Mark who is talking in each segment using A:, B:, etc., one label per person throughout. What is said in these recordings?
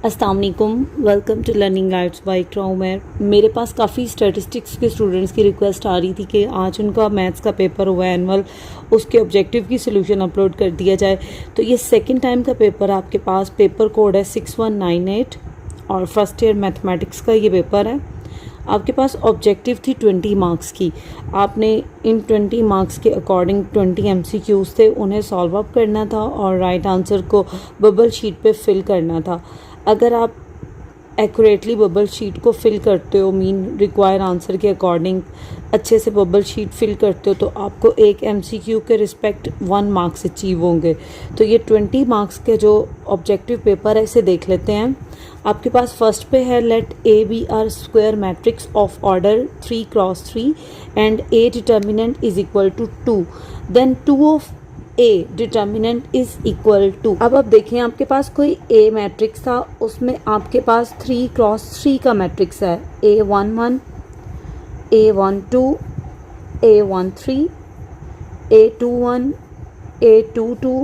A: अस्सलाम वालेकुम, welcome to learning guides by Iqra Umar. मेरे पास काफ़ी स्टैटिस्टिक्स के स्टूडेंट्स की रिक्वेस्ट आ रही थी कि आज उनका मैथ्स का पेपर हुआ है एनुअल, उसके ऑब्जेक्टिव की सोल्यूशन अपलोड कर दिया जाए। तो ये सेकंड टाइम का पेपर आपके पास, पेपर कोड है 6198 और फर्स्ट ईयर मैथमेटिक्स का ये पेपर है। आपके पास ऑब्जेक्टिव थी 20 मार्क्स की। आपने इन 20 मार्क्स के अकॉर्डिंग 20 MCQs थे, उन्हें सॉल्व अप करना था और राइट आंसर को बबल शीट पे फिल करना था। अगर आप एक्यूरेटली बबल शीट को फिल करते हो, मीन रिक्वायर आंसर के अकॉर्डिंग अच्छे से बबल शीट फिल करते हो, तो आपको एक MCQ के रिस्पेक्ट 1 मार्क्स अचीव होंगे। तो ये 20 मार्क्स के जो ऑब्जेक्टिव पेपर है इसे देख लेते हैं। आपके पास फर्स्ट पे है let A B are square matrix of order 3x3 and A determinant is equal to 2, then 2 of A determinant is equal to. अब आप देखें, आपके पास कोई A मैट्रिक्स था, उसमें आपके पास 3x3 का मैट्रिक्स है, A11, A12, A13, A21, A22,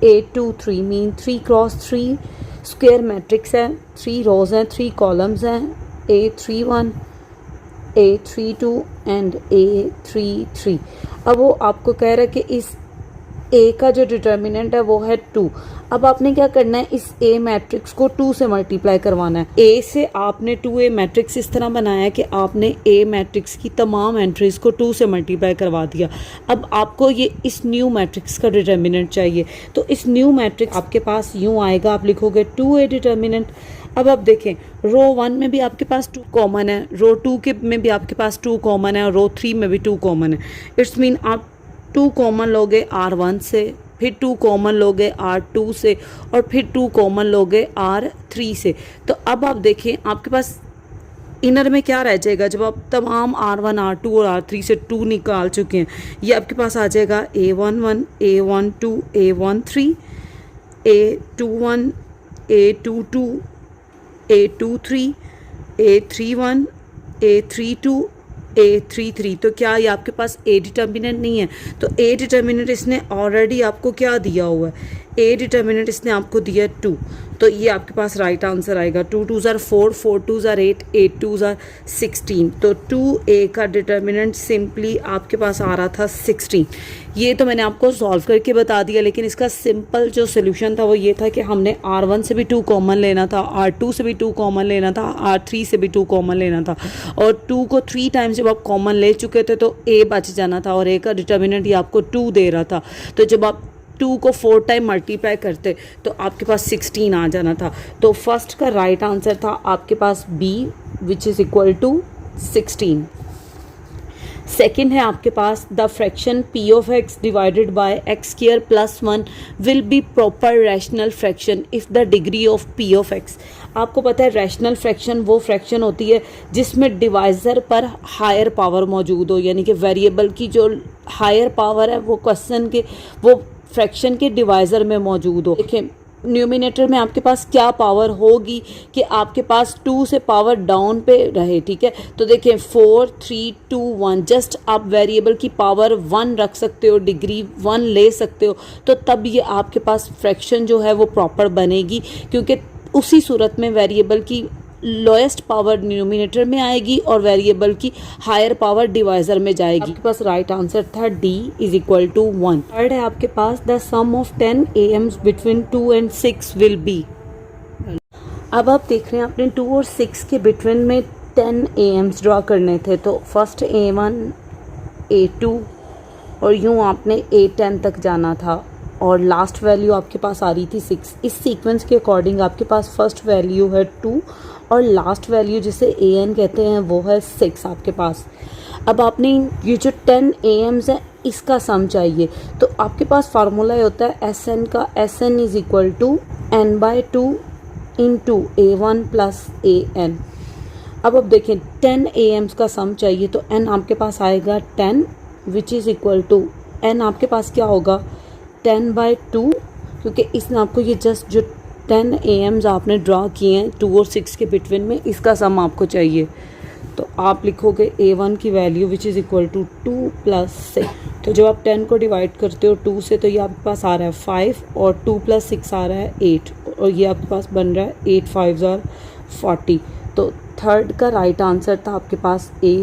A: A23, mean 3x3 square matrix है। 3 रोज हैं, 3 कॉलम्स हैं, A31, A32 एंड A33। अब वो आपको कह रहा है कि इस A का जो डिटर्मिनेंट है वो है 2। अब आपने क्या करना है, इस A मैट्रिक्स को 2 से मल्टीप्लाई करवाना है। A से आपने 2A मैट्रिक्स इस तरह बनाया है कि आपने A मैट्रिक्स की तमाम एंट्रीज को 2 से मल्टीप्लाई करवा दिया। अब आपको ये इस न्यू मैट्रिक्स का डिटर्मिनेंट चाहिए, तो इस न्यू मैट्रिक्स आपके पास यूँ आएगा, आप लिखोगे 2A डिटर्मिनेंट। अब आप देखें, रो 1 में भी आपके पास 2 कॉमन है, रो 2 के में भी आपके पास 2 कॉमन है और रो 3 में भी 2 कॉमन है। इट्स मीन आप 2 कॉमन लोगे R1 से, फिर 2 कॉमन लोगे R2 से और फिर 2 कॉमन लोगे R3 से। तो अब आप देखें, आपके पास इनर में क्या रह जाएगा जब आप तमाम R1, R2 और R3 से 2 निकाल चुके हैं। ये आपके पास आ जाएगा A11, A12, A13, A21, A22, A23, A31, A32, A33। तो क्या ये आपके पास A डिटर्मिनेंट नहीं है? तो A डिटर्मिनेंट इसने ऑलरेडी आपको क्या दिया हुआ है, A डिटर्मिनेंट इसने आपको दिया है 2। तो ये आपके पास राइट आंसर आएगा। 2 2s are 4, 4 2s are 8, 8 2s are 16। तो 2A का डिटर्मिनेंट सिंपली आपके पास आ रहा था 16। ये तो मैंने आपको सॉल्व करके बता दिया, लेकिन इसका सिंपल जो सोल्यूशन था वो ये था कि हमने R1 से भी 2 कॉमन लेना था, R2 से भी 2 कॉमन लेना था, R3 से भी 2 कॉमन लेना था, और 2 को 3 टाइम्स जब आप कॉमन ले चुके थे तो A बच जाना था, और A का डिटर्मिनेंट ये आपको 2 दे रहा था। तो जब आप 2 को 4 टाइम मल्टीप्लाई करते तो आपके पास 16 आ जाना था। तो फर्स्ट का राइट आंसर था आपके पास B which is equal to 16। Second है आपके पास the fraction P of x divided by x square plus 1 will be proper rational fraction if the degree of P of x। आपको पता है रैशनल फ्रैक्शन वो फ्रैक्शन होती है जिसमें डिवाइज़र पर हायर पावर मौजूद हो, यानी कि वेरिएबल की जो हायर पावर है वो क्वेश्चन के वो फ्रैक्शन के डिवाइज़र में मौजूद हो। देखें, न्यूमिनेटर में आपके पास क्या पावर होगी कि आपके पास 2 से पावर डाउन पे रहे, ठीक है। तो देखें 4 3 2 1, जस्ट आप वेरिएबल की पावर 1 रख सकते हो, डिग्री 1 ले सकते हो, तो तब ये आपके पास फ्रैक्शन जो है वो प्रॉपर बनेगी, क्योंकि उसी सूरत में वेरिएबल की लोएस्ट पावर न्यूमिनेटर में आएगी और वेरिएबल की हायर पावर डिवाइज़र में जाएगी। आपके पास राइट आंसर था D is equal to 1। Third है आपके पास the sum of 10 AMs between 2 and 6 will be. अब आप देख रहे हैं आपने 2 और 6 के बिटवीन में 10 AMs ड्रॉ करने थे, तो फर्स्ट A1, A2 और यूँ आपने A10 तक जाना था, और लास्ट वैल्यू आपके पास आ रही थी 6। इस सीक्वेंस के अकॉर्डिंग आपके पास फर्स्ट वैल्यू है 2 और लास्ट वैल्यू जिसे AN कहते हैं वो है 6 आपके पास। अब आपने ये जो 10 AMs है इसका सम चाहिए, तो आपके पास फार्मूला होता है SN का, SN is equal to N/2 into A1 plus AN। अब देखें 10 AMs का सम चाहिए, तो N आपके पास आएगा 10 which is equal to N आपके पास क्या होगा 10/2, क्योंकि इसने आपको ये जस्ट जो 10 AMs आपने ड्रा किए हैं 2 और 6 के बिटवीन में, इसका सम आपको चाहिए। तो आप लिखोगे A1 की value which is equal to 2 + 6। तो जब आप 10 को डिवाइड करते हो 2 से तो ये आपके पास आ रहा है 5 और 2 + 6 आ रहा है 8। और ये आपके पास बन रहा है 8 5 40। तो थर्ड का राइट आंसर था आपके पास A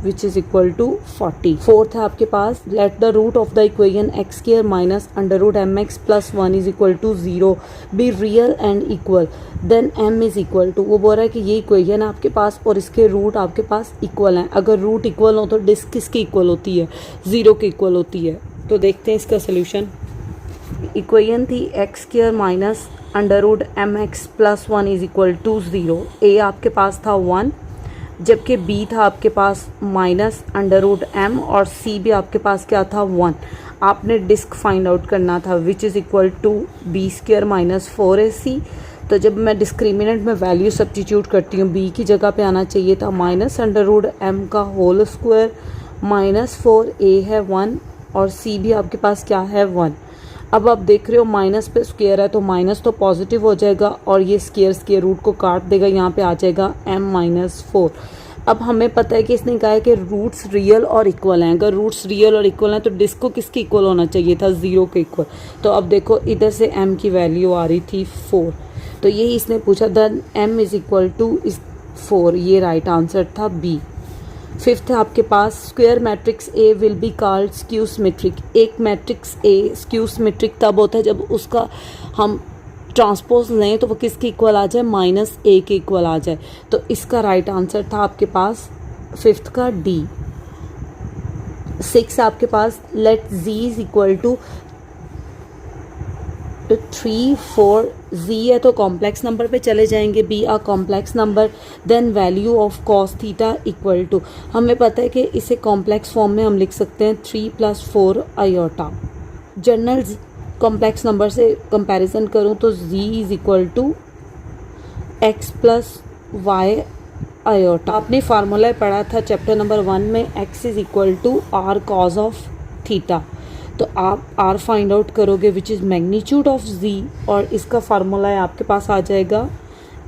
A: which is equal to 40। Fourth है आपके पास let the root of the equation x square minus under root M x plus 1 is equal to 0 be real and equal then m is equal to. वो बोल रहा है कि ये equation है आपके पास और इसके रूट आपके पास इक्वल हैं। अगर रूट इक्वल हो तो डिस्क किसकी इक्वल होती है? 0 की इक्वल होती है। तो देखते हैं इसका सोल्यूशन। इक्वेशन थी X square minus under root M x plus 1 is equal to 0। A आपके पास था 1, जबकि बी था आपके पास माइनस अंडर रूट एम और सी भी आपके पास क्या था 1। आपने डिस्क फाइंड आउट करना था which is equal to B square minus 4ac। तो जब मैं डिस्क्रिमिनेंट में वैल्यू सब्स्टिट्यूट करती हूँ बी की जगह पे आना चाहिए था माइनस अंडर रूट एम का होल स्क्वायर माइनस 4a है 1 और सी भी आपके पास क्या है 1। अब आप देख रहे हो माइनस पे स्क्वायर है तो माइनस तो पॉजिटिव हो जाएगा और ये स्क्वायर रूट को काट देगा, यहाँ पे आ जाएगा m माइनस 4। अब हमें पता है कि इसने कहा है कि रूट्स रियल और इक्वल हैं। अगर रूट्स रियल और इक्वल हैं तो डिस्क को किसकी इक्वल होना चाहिए था? 0 के इक्वल। तो अब देखो इधर से m की वैल्यू आ रही थी 4, तो यही इसने पूछा then m is equal to 4। ये राइट आंसर था बी। फिफ्थ है आपके पास square matrix A will be called skew symmetric. एक मैट्रिक्स ए स्क्यू सिमेट्रिक तब होता है जब उसका हम ट्रांसपोज लें तो वो किसके इक्वल आ जाए? माइनस ए के इक्वल आ जाए। तो इसका राइट आंसर था आपके पास फिफ्थ का डी। सिक्स आपके पास let G is equal to 3 4 z है तो कॉम्प्लेक्स नंबर पे चले जाएंगे। Be a complex number then value of cos theta equal to, हमें पता है कि इसे कॉम्प्लेक्स फॉर्म में हम लिख सकते हैं 3 + 4 आयोटा। जनरल कॉम्प्लेक्स नंबर से कंपैरिजन करूं तो z is equal to x plus Y iota. आपने फार्मूला पढ़ा था चैप्टर नंबर 1 में x is equal to R cos of theta. तो आप r फाइंड आउट करोगे which is magnitude of z और इसका फार्मूला है आपके पास आ जाएगा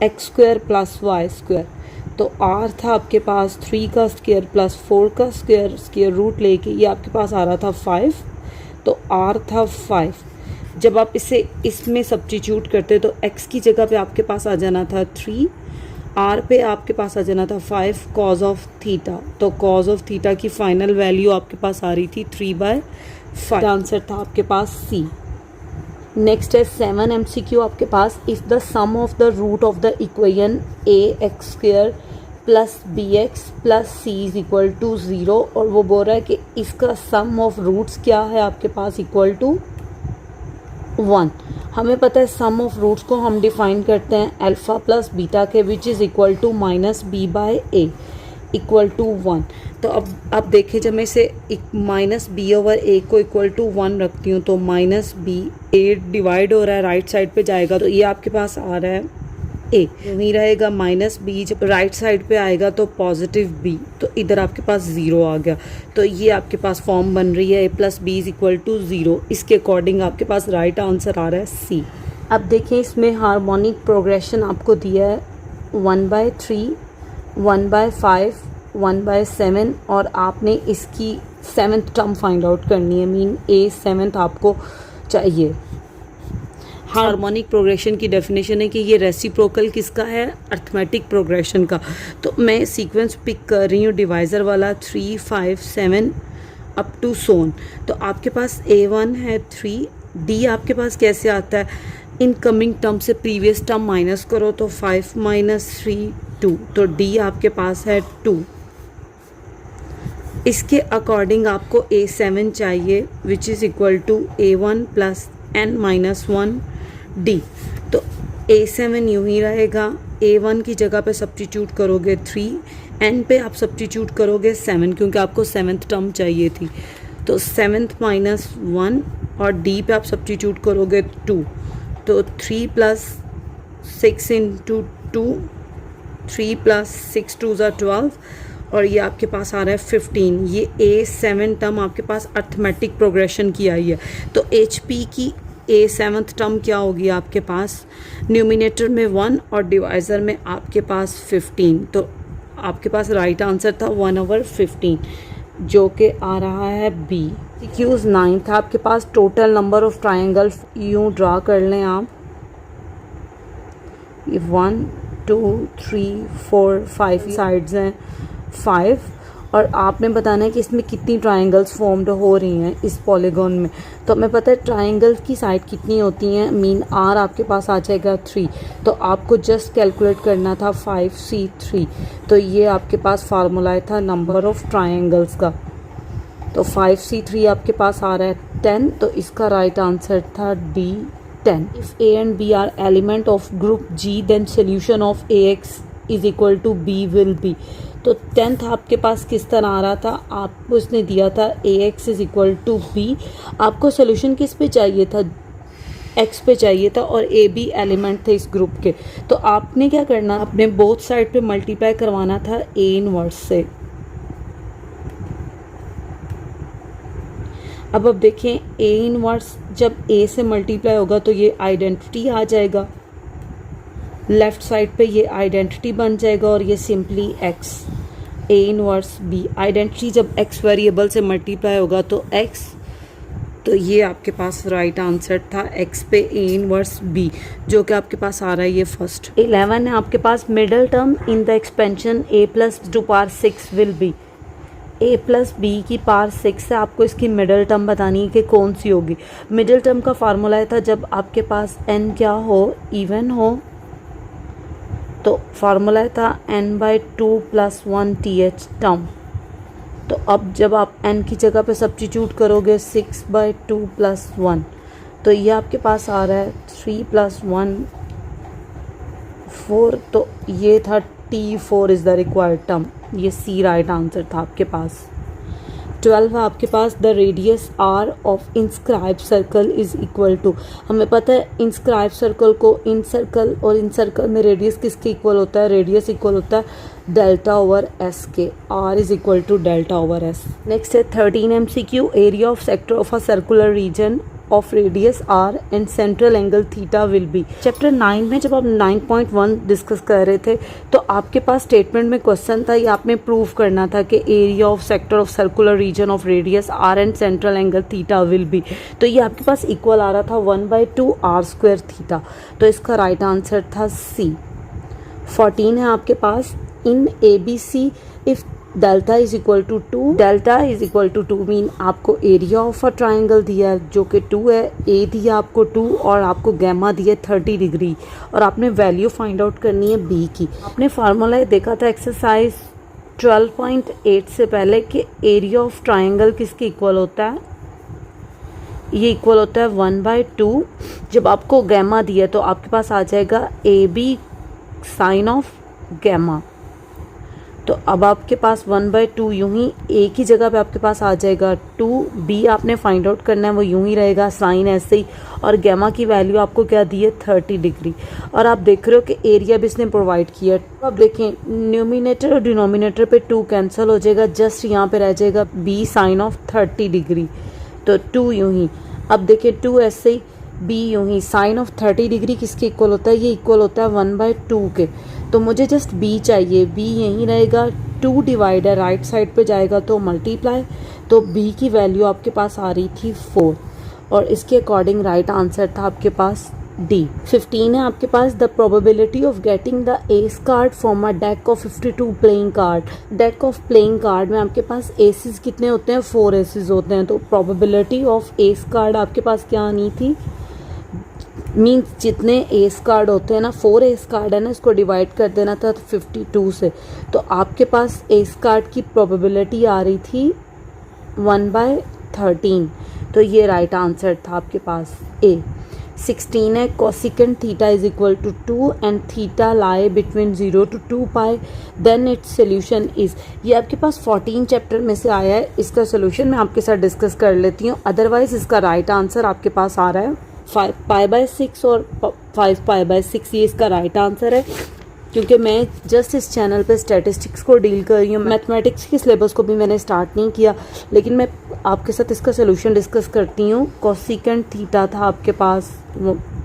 A: x square plus Y square. तो r था आपके पास 3 का स्क्वायर प्लस 4 का स्क्वायर, स्क्वायर रूट लेके ये आपके पास आ रहा था 5, तो r था 5। जब आप इसे इसमें सब्स्टिट्यूट करते तो x की जगह पे आपके पास आ जाना था 3, r पे आपके पास आ जाना था 5 कॉज ऑफ थीटा। तो कॉज ऑफ थीटा की फाइनल वैल्यू आपके पास आ रही थी 3/5। आंसर था आपके पास सी। नेक्स्ट है 7 MCQ आपके पास। If the sum of the root of the equation ax square plus bx plus c is equal to 0 और वो बोल रहा है कि इसका सम ऑफ रूट्स क्या है आपके पास इक्वल टू 1। हमें पता है सम ऑफ रूट्स को हम डिफाइन करते हैं अल्फ़ा प्लस बीटा के which is equal to minus b/a equal to 1। तो अब देखिए जब मैं इसे माइनस b/a को इक्वल टू 1 रखती हूँ तो माइनस b a डिवाइड हो रहा है राइट साइड पे जाएगा तो ये आपके पास आ रहा है a, नहीं रहेगा माइनस b, जब राइट साइड पे आएगा तो पॉजिटिव b, तो इधर आपके पास 0 आ गया। तो ये आपके पास फॉर्म बन रही है a plus B is equal to 0। इसके अकॉर्डिंग आपके पास राइट आंसर आ रहा है सी। अब देखें इसमें हार्मोनिक प्रोग्रेशन आपको दिया है 1/3 1/5 1/7 और आपने इसकी 7th टर्म फाइंड आउट करनी है, मीन a 7th आपको चाहिए। हार्मोनिक प्रोग्रेशन की डेफिनेशन है कि ये रेसिप्रोकल किसका है? अर्थमेटिक प्रोग्रेशन का। तो मैं सीक्वेंस पिक कर रही हूँ डिवाइज़र वाला 3 5 7 अप टू सोन। तो आपके पास a1 है 3, d आपके पास कैसे आता है? इनकमिंग टर्म से प्रीवियस टर्म माइनस करो तो 5 - 3 2, तो d आपके पास है 2। इसके अकॉर्डिंग आपको a7 चाहिए which is equal to a1 plus n-1 d। तो a7 यूँ ही रहेगा, a1 की जगह पे सब्स्टिट्यूट करोगे 3, n पे आप सब्स्टिट्यूट करोगे 7 क्योंकि आपको 7th टर्म चाहिए थी। तो 7th - 1 और d पे आप सब्स्टिट्यूट करोगे 2, तो 3 + 6 × 2 3 + 6 2 = 12 और ये आपके पास आ रहा है 15। ये a7 टर्म आपके पास अर्थमेटिक प्रोग्रेशन की आई है। तो HP की a7th टर्म क्या होगी आपके पास? न्यूमिनेटर में 1 और डिवाइज़र में आपके पास 15। तो आपके पास राइट आंसर था 1/15 जो कि आ रहा है B। क्यूज़ 9 था आपके पास। टोटल नंबर ऑफ ट्राइंगल यूँ ड्रा कर लें आप 1 2 3 4 5 साइड्स हैं 5, और आपने बताना है कि इसमें कितनी ट्राइंगल्स फॉर्म्ड हो रही हैं इस पॉलीगॉन में। तो हमें पता है ट्राइंगल की साइड कितनी होती हैं, मीन आर आपके पास आ जाएगा 3, तो आपको जस्ट कैलकुलेट करना था 5C3। तो ये आपके पास फार्मूला था नंबर ऑफ ट्राइंगल्स का। तो 5C3 आपके पास आ रहा है 10, तो इसका राइट आंसर था D 10। If A and B are element of group G then solution of AX is equal to B will be. तो 10th आपके पास किस तरह आ रहा था, आपको इसने दिया था AX is equal to B, आपको सोल्यूशन किस पे चाहिए था, X पे चाहिए था, और A B एलिमेंट थे इस ग्रुप के। तो आपने क्या करना, आपने बोथ साइड पे मल्टीप्लाई करवाना था A इनवर्स से। अब देखें A इनवर्स जब A से मल्टीप्लाई होगा तो ये आइडेंटिटी आ जाएगा, लेफ्ट साइड पे ये आइडेंटिटी बन जाएगा, और ये simply X A inverse B। Identity जब X वेरिएबल से मल्टीप्लाई होगा तो X, तो ये आपके पास राइट आंसर था X पे A इनवर्स B, जो कि आपके पास आ रहा है ये फर्स्ट। 11 है आपके पास, middle term in the expansion A plus to power 6 will be. A plus B की पावर 6 से आपको इसकी मिडल टर्म बतानी है कि कौन सी होगी। मिडल टर्म का फार्मूला था जब आपके पास n क्या हो, इवन हो, तो फार्मूला था n/2 + 1 TH टर्म। तो अब जब आप n की जगह पे सब्स्टिट्यूट करोगे 6/2 + 1, तो ये आपके पास आ रहा है 3 + 1 4, तो ये था T4 is the required term. ये C राइट आंसर था आपके पास। 12 है आपके पास, the radius R of inscribe circle is equal to. हमें पता है इंस्क्राइब सर्कल को इन सर्कल और इन सर्कल में रेडियस किसके इक्वल होता है, रेडियस इक्वल होता है डेल्टा ओवर S के। R is equal to delta over S। Next है 13 MCQ, area of sector of a circular region of radius R and central angle theta will be. Chapter 9 में जब आप 9.1 discuss कर रहे थे तो आपके पास स्टेटमेंट में क्वेश्चन था, ये आपने प्रूव करना था कि area of sector of circular region of radius R and central angle theta will be. तो ये आपके पास इक्वल आ रहा था 1/2 R² थीटा, तो इसका राइट आंसर था C। 14 है आपके पास, in ABC if delta is equal to 2, delta is equal to 2 mean आपको एरिया ऑफ अ ट्राइंगल दिया है जो कि 2 है, ए दिया आपको 2 और आपको गैमा दिया 30 डिग्री, और आपने वैल्यू फाइंड आउट करनी है बी की। आपने फार्मूला देखा था एक्सरसाइज 12.8 से पहले कि एरिया ऑफ ट्राइंगल किसके इक्वल होता है, ये इक्वल होता है 1/2। जब आपको गैमा दिया तो आपके पास आ जाएगा AB साइन ऑफ गैमा। तो अब आपके पास 1/2 यूं ही ए की जगह पे आपके पास आ जाएगा 2, बी आपने फाइंड आउट करना है, वो यूं ही रहेगा साइन ऐसे ही, और गैमा की वैल्यू आपको क्या दी है 30 डिग्री। और आप देख रहे हो कि एरिया भी इसने प्रोवाइड किया। तो अब देखें न्यूमिनेटर और डिनोमिनेटर पे 2 कैंसिल हो जाएगा, जस्ट यहाँ पे रह जाएगा बी साइन ऑफ 30 डिग्री, तो 2 यूं ही। अब देखें 2 ऐसे ही, बी यूं ही, साइन ऑफ 30 डिग्री किसके इक्वल होता है, ये इक्वल होता है 1/2 के। तो मुझे जस्ट बी चाहिए, बी यहीं रहेगा, 2 डिवाइडर राइट साइड पे जाएगा तो मल्टीप्लाई, तो बी की वैल्यू आपके पास आ रही थी 4, और इसके अकॉर्डिंग राइट आंसर था आपके पास डी। 15 है आपके पास, the probability of getting the ace card from a deck of 52 playing card. Deck of playing card में आपके पास एसेस कितने होते हैं, 4 एसेस होते हैं, तो प्रोबेबिलिटी ऑफ एस कार्ड आपके पास क्या आनी थी, मीन्स जितने एस कार्ड होते हैं ना, 4 एस कार्ड है ना, इसको डिवाइड कर देना था 52 से, तो आपके पास एस कार्ड की प्रोबेबिलिटी आ रही थी 1/13, तो ये राइट आंसर था आपके पास ए। 16 है, cosecant theta is equal to 2 and theta lie between 0 to 2 pi, then its solution is. ये आपके पास 14 चैप्टर में से आया है, इसका सोल्यूशन मैं आपके साथ डिस्कस कर लेती हूँ, अदरवाइज इसका राइट आंसर आपके पास आ रहा है 5π/6 और 5π/6, ये इसका राइट आंसर है। क्योंकि मैं जस्ट इस चैनल पे स्टैटिस्टिक्स को डील कर रही हूँ, मैथमेटिक्स के सिलेबस को भी मैंने स्टार्ट नहीं किया, लेकिन मैं आपके साथ इसका सोल्यूशन डिस्कस करती हूँ। कोसिकेंट थीटा था आपके पास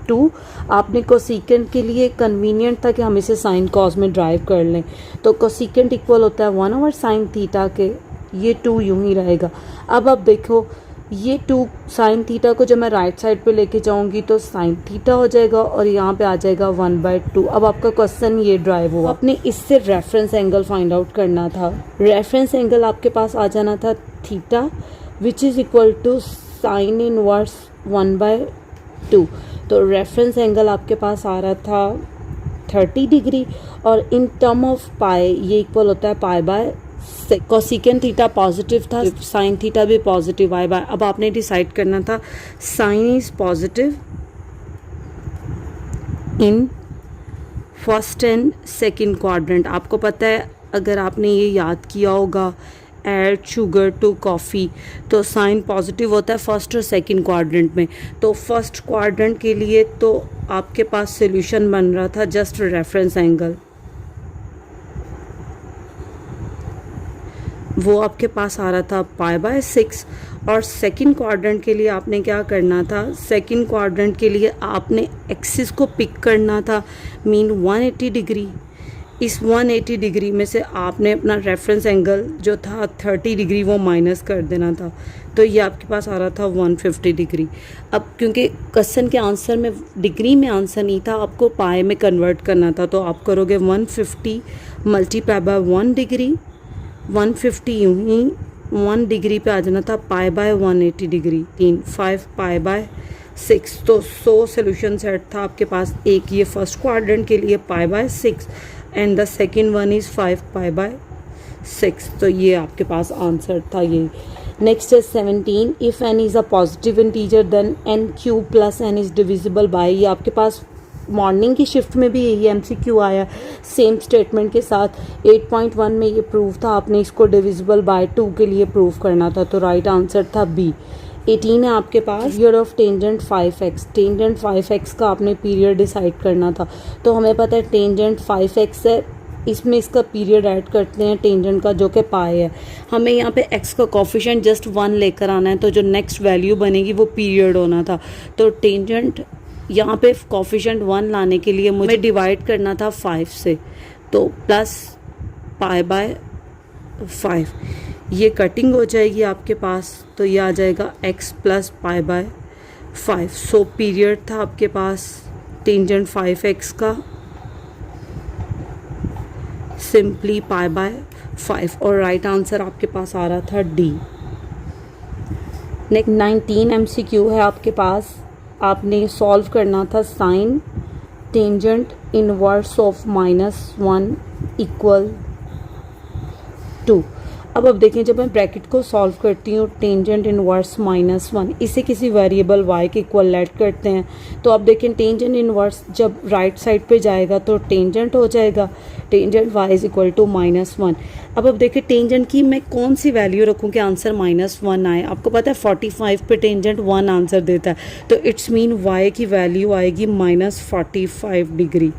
A: 2, आपने कोसिकेंट के लिए कन्वीनियंट था कि हम इसे साइन कॉस में ड्राइव कर लें, तो कोसिकेंट इक्वल होता है 1/sin थीटा के, ये 2 यूं ही रहेगा। अब आप देखो ये 2 साइन थीटा को जब मैं राइट साइड पे लेके जाऊंगी तो साइन थीटा हो जाएगा और यहाँ पे आ जाएगा 1/2। अब आपका क्वेश्चन ये ड्राइव हुआ, आपने इससे रेफरेंस एंगल फाइंड आउट करना था। रेफरेंस एंगल आपके पास आ जाना था theta which is equal to sine inverse 1/2। तो रेफरेंस एंगल आपके पास आ रहा था 30 डिग्री और इन टर्म ऑफ पाई ये इक्वल होता है π/6। कोसिकेंट थीटा पॉजिटिव था, साइन थीटा भी पॉजिटिव आए बाय। अब आपने डिसाइड करना था sine is positive in first and second quadrant. आपको पता है, अगर आपने ये याद किया होगा ऐड शुगर टू कॉफ़ी, तो साइन पॉजिटिव होता है फर्स्ट और सेकंड क्वाड्रेंट में। तो फर्स्ट क्वाड्रेंट के लिए तो आपके पास सोल्यूशन बन रहा था जस्ट रेफरेंस एंगल, वो आपके पास आ रहा था π/6। और सेकंड क्वाड्रेंट के लिए आपने क्या करना था, सेकंड क्वाड्रेंट के लिए आपने एक्सिस को पिक करना था, मीन 180 डिग्री। इस 180 डिग्री में से आपने अपना रेफरेंस एंगल जो था 30 डिग्री वो माइनस कर देना था, तो ये आपके पास आ रहा था 150 डिग्री। अब क्योंकि क्वेश्चन के आंसर में डिग्री में आंसर नहीं था, आपको पाए में कन्वर्ट करना था, तो आप करोगे 150 मल्टीप्लाई बाय 1 डिग्री, 150 यूँ ही 1 डिग्री पे आ जाना था π/180 डिग्री, 5 π/6। तो 100 सोल्यूशन सेट था आपके पास। एक ये फर्स्ट क्वाड्रेंट के लिए π/6 and the second one is 5 π/6। तो ये आपके पास आंसर था ये। नेक्स्ट है 17, if n is a positive integer then n³ plus n is divisible by. ये आपके पास मॉर्निंग की शिफ्ट में भी यही MCQ आया सेम स्टेटमेंट के साथ। 8.1 में ये प्रूफ था, आपने इसको डिविजिबल बाय 2 के लिए प्रूफ करना था, तो राइट आंसर था बी। 18 है आपके पास, period of tangent 5x। Tangent 5x का आपने पीरियड डिसाइड करना था, तो हमें पता है टेंजेंट 5x है, इसमें इसका पीरियड ऐड करते हैं टेंजेंट का जो कि पाई है। हमें यहाँ पे x का कोफिशिएंट जस्ट 1 लेकर आना है, तो जो नेक्स्ट वैल्यू बनेगी वो पीरियड होना था। तो टेंजेंट यहाँ पे कोफिशिएंट 1 लाने के लिए मुझे डिवाइड करना था 5 से, तो प्लस π/5 ये कटिंग हो जाएगी आपके पास, तो ये आ जाएगा x प्लस π/5। सो पीरियड था आपके पास टेंजेंट 5x का सिंपली π/5 और राइट आंसर आपके पास आ रहा था डी। नेक्स्ट 19 MCQ है आपके पास, आपने सॉल्व करना था sine tangent inverse of -1 equal to. अब देखें, जब मैं ब्रैकेट को सॉल्व करती हूँ टेंजेंट इनवर्स -1, इसे किसी वेरिएबल y के इक्वल लेट करते हैं, तो अब देखें टेंजेंट इनवर्स जब राइट साइड पे जाएगा तो टेंजेंट हो जाएगा, tangent y is equal to -1। अब देखें टेंजेंट की मैं कौन सी वैल्यू रखूँ कि आंसर -1 आए। आपको पता है 45 पे टेंजेंट 1 आंसर देता है, तो इट्स मीन y की वैल्यू आएगी -45 डिग्री।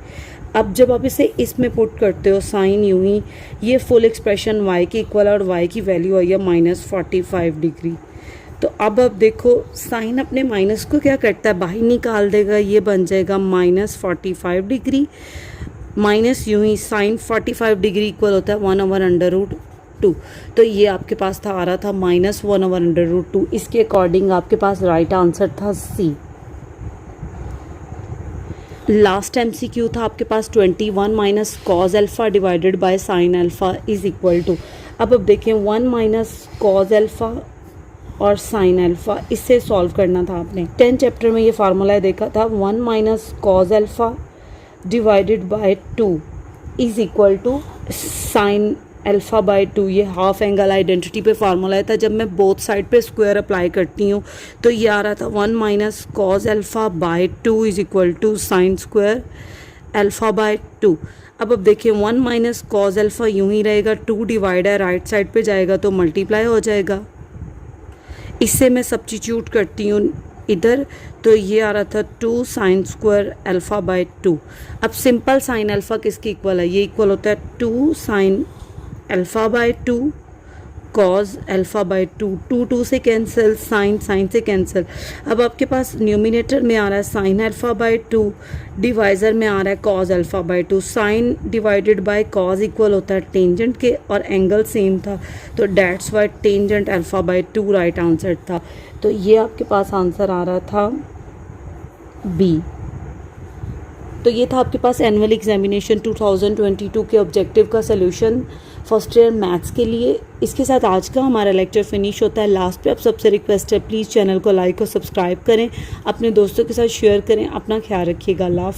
A: अब जब आप इसे इसमें पुट करते हो साइन यूं ही, ये फुल एक्सप्रेशन y के इक्वल और y की वैल्यू आई है -45 डिग्री। तो अब देखो साइन अपने माइनस को क्या करता है, बाहर निकाल देगा, ये बन जाएगा -45 डिग्री। माइनस यूं ही साइन 45 डिग्री इक्वल होता है 1/√2। तो ये आपके पास था आ रहा था -1/√2। इसके अकॉर्डिंग आपके पास राइट आंसर था सी। लास्ट MCQ था आपके पास 21 minus cos alpha divided by sine alpha is equal to. अब देखें 1 माइनस कॉज अल्फ़ा और साइन अल्फ़ा, इससे सॉल्व करना था आपने। 10 चैप्टर में ये फार्मूला देखा था, 1 minus cos alpha divided by 2 is equal to sine alpha by 2। ये हाफ एंगल आइडेंटिटी पे फार्मूला था, जब मैं बोथ साइड पे स्क्वायर अप्लाई करती हूँ तो ये आ रहा था 1 minus cos alpha by 2 is equal to sine square alpha by 2। अब देखिए 1 माइनस कॉज अल्फ़ा यूँ ही रहेगा, 2 डिवाइड है राइट साइड पे जाएगा तो मल्टीप्लाई हो जाएगा। इससे मैं सब्स्टिट्यूट करती हूँ इधर, तो ये आ रहा था 2 साइन स्क्वायर अल्फ़ा बाय 2। अब सिंपल साइन अल्फ़ा किसके इक्वल है, ये इक्वल होता है 2 sign alpha by 2 cause alpha by 2, 2 से कैंसिल, साइन से कैंसिल। अब आपके पास न्यूमिनेटर में आ रहा है साइन अल्फ़ा बाई 2, डिवाइज़र में आ रहा है cos alpha by 2। Sine divided by cos equal होता है टेंजेंट के, और एंगल सेम था, तो that's why tangent alpha by 2 right answer था। तो ये आपके पास आंसर आ रहा था बी। तो ये था आपके पास एनुअल एग्जामिनेशन 2022 के ऑब्जेक्टिव का सलूशन फर्स्ट ईयर मैथ्स के लिए। इसके साथ आज का हमारा लेक्चर फिनिश होता है। लास्ट पे आप सबसे रिक्वेस्ट है, प्लीज़ चैनल को लाइक और सब्सक्राइब करें, अपने दोस्तों के साथ शेयर करें। अपना ख्याल रखिएगा। अल्लाह हाफ़िज़।